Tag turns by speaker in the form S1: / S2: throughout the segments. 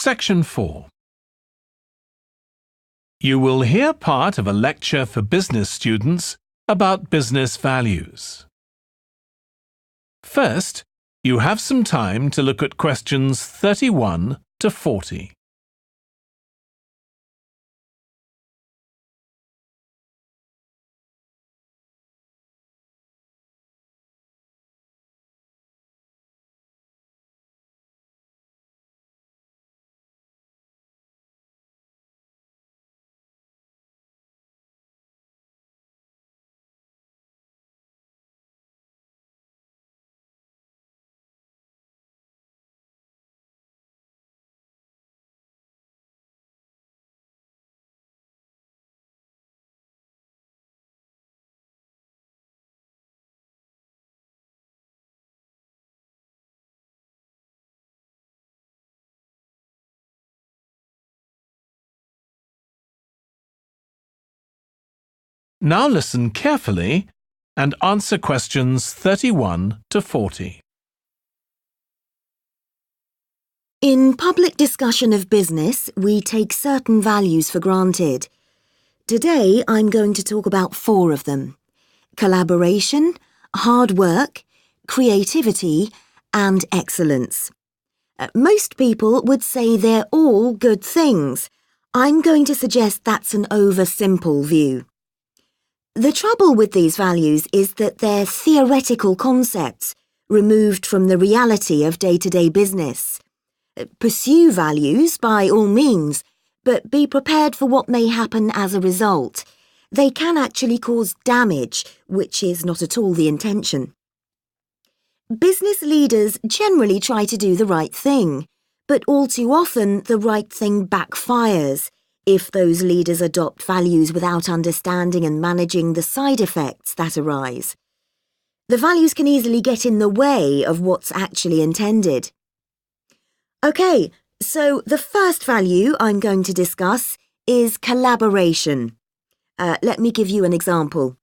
S1: Section 4. You will hear part of a lecture for business students about business values. First, you have some time to look at questions 31 to 40. Now listen carefully and answer questions 31 to 40.
S2: In public discussion of business, we take certain values for granted. Today, I'm going to talk about 4 of them: collaboration, hard work, creativity, and excellence. Most people would say they're all good things. I'm going to suggest that's an oversimple view. The trouble with these values is that they're theoretical concepts, removed from the reality of day-to-day business. Pursue values by all means, but be prepared for what may happen as a result. They can actually cause damage, which is not at all the intention. Business leaders generally try to do the right thing, but all too often the right thing backfires if those leaders adopt values without understanding and managing the side effects that arise. The values can easily get in the way of what's actually intended. Okay, so the first value I'm going to discuss is collaboration. Let me give you an example.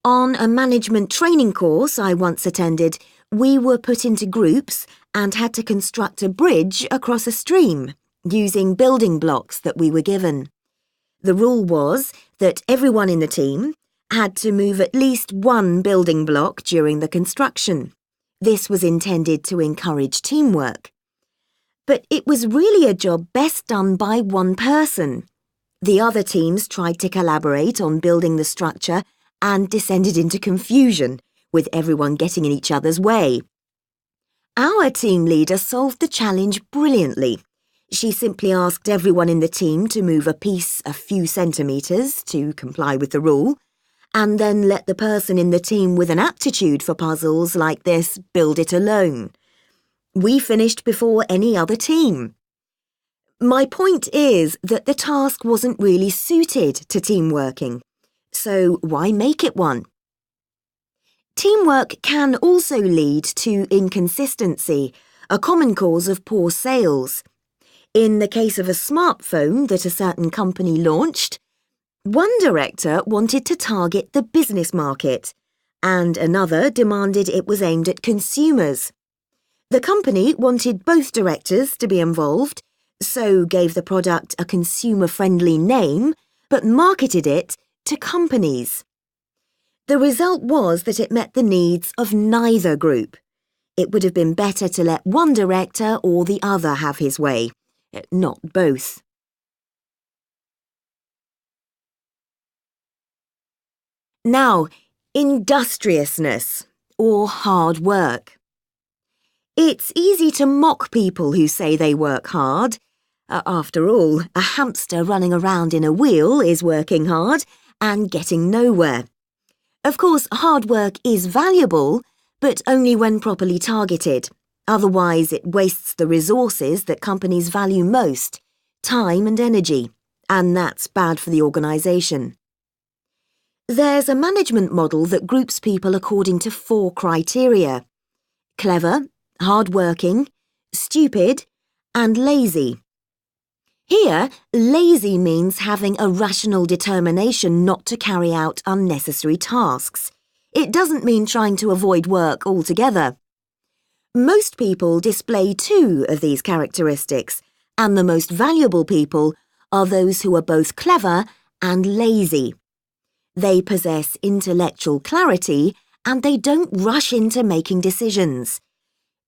S2: On a management training course I once attended, we were put into groups and had to construct a bridge across a stream, using building blocks that we were given. The rule was that everyone in the team had to move at least one building block during the construction. This was intended to encourage teamwork. But it was really a job best done by one person. The other teams tried to collaborate on building the structure and descended into confusion, with everyone getting in each other's way. Our team leader solved the challenge brilliantly. She simply asked everyone in the team to move a piece a few centimetres to comply with the rule, and then let the person in the team with an aptitude for puzzles like this build it alone. We finished before any other team. My point is that the task wasn't really suited to team working, so why make it one? Teamwork can also lead to inconsistency, a common cause of poor sales. In the case of a smartphone that a certain company launched, one director wanted to target the business market, and another demanded it was aimed at consumers. The company wanted both directors to be involved, so gave the product a consumer-friendly name, but marketed it to companies. The result was that it met the needs of neither group. It would have been better to let one director or the other have his way, not both. Now, industriousness, or hard work. It's easy to mock people who say they work hard. After all, a hamster running around in a wheel is working hard and getting nowhere. Of course, hard work is valuable, but only when properly targeted. Otherwise, it wastes the resources that companies value most, time and energy, and that's bad for the organisation. There's a management model that groups people according to 4 criteria: clever, hard-working, stupid, and lazy. Here, lazy means having a rational determination not to carry out unnecessary tasks. It doesn't mean trying to avoid work altogether. Most people display 2 of these characteristics, and the most valuable people are those who are both clever and lazy. They possess intellectual clarity and they don't rush into making decisions.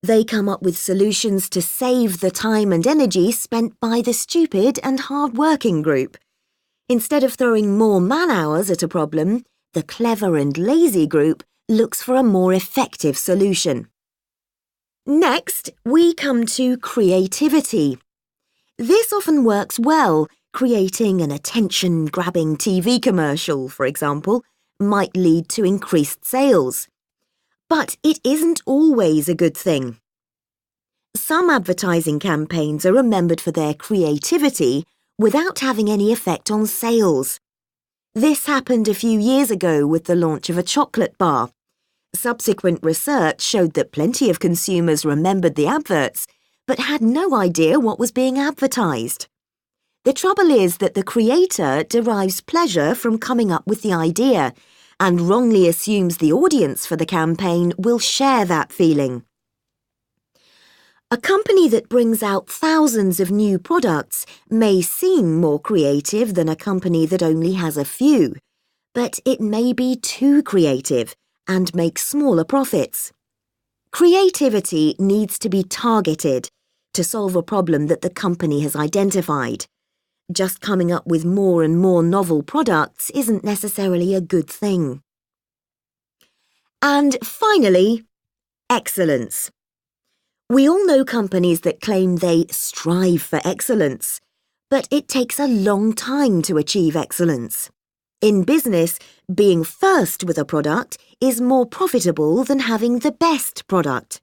S2: They come up with solutions to save the time and energy spent by the stupid and hard-working group. Instead of throwing more man-hours at a problem, the clever and lazy group looks for a more effective solution. Next, we come to creativity. This often works well. Creating an attention-grabbing TV commercial, for example, might lead to increased sales. But it isn't always a good thing. Some advertising campaigns are remembered for their creativity without having any effect on sales. This happened a few years ago with the launch of a chocolate bar. Subsequent research showed that plenty of consumers remembered the adverts, but had no idea what was being advertised. The trouble is that the creator derives pleasure from coming up with the idea and wrongly assumes the audience for the campaign will share that feeling. A company that brings out thousands of new products may seem more creative than a company that only has a few, but it may be too creative and make smaller profits. Creativity needs to be targeted to solve a problem that the company has identified. Just coming up with more and more novel products isn't necessarily a good thing. And finally, excellence. We all know companies that claim they strive for excellence, but it takes a long time to achieve excellence. In business, being first with a product is more profitable than having the best product.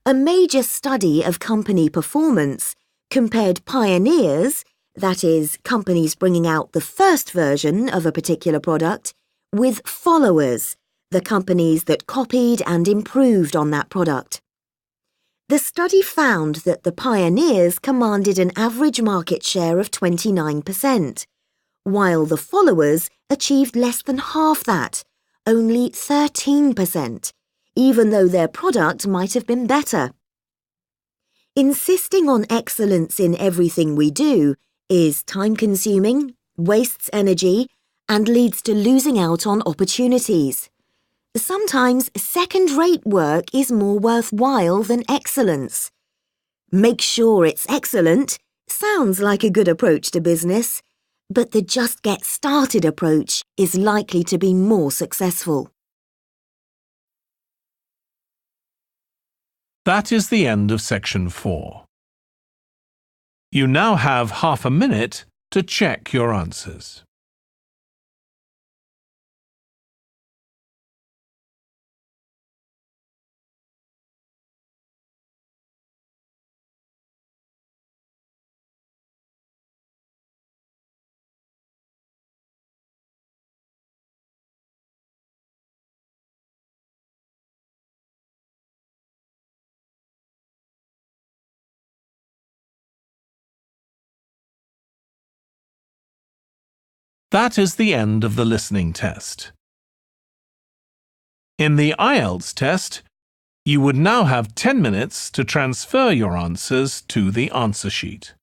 S2: A major study of company performance compared pioneers, that is, companies bringing out the first version of a particular product, with followers, the companies that copied and improved on that product. The study found that the pioneers commanded an average market share of 29%, while the followers achieved less than half that, only 13%, even though their product might have been better. Insisting on excellence in everything we do is time-consuming, wastes energy, and leads to losing out on opportunities. Sometimes second-rate work is more worthwhile than excellence. Make sure it's excellent sounds like a good approach to business, but the just get started approach is likely to be more successful.
S1: That is the end of section 4. You now have half a minute to check your answers. That is the end of the listening test. In the Ielts test, you would now have 10 minutes to transfer your answers to the answer sheet.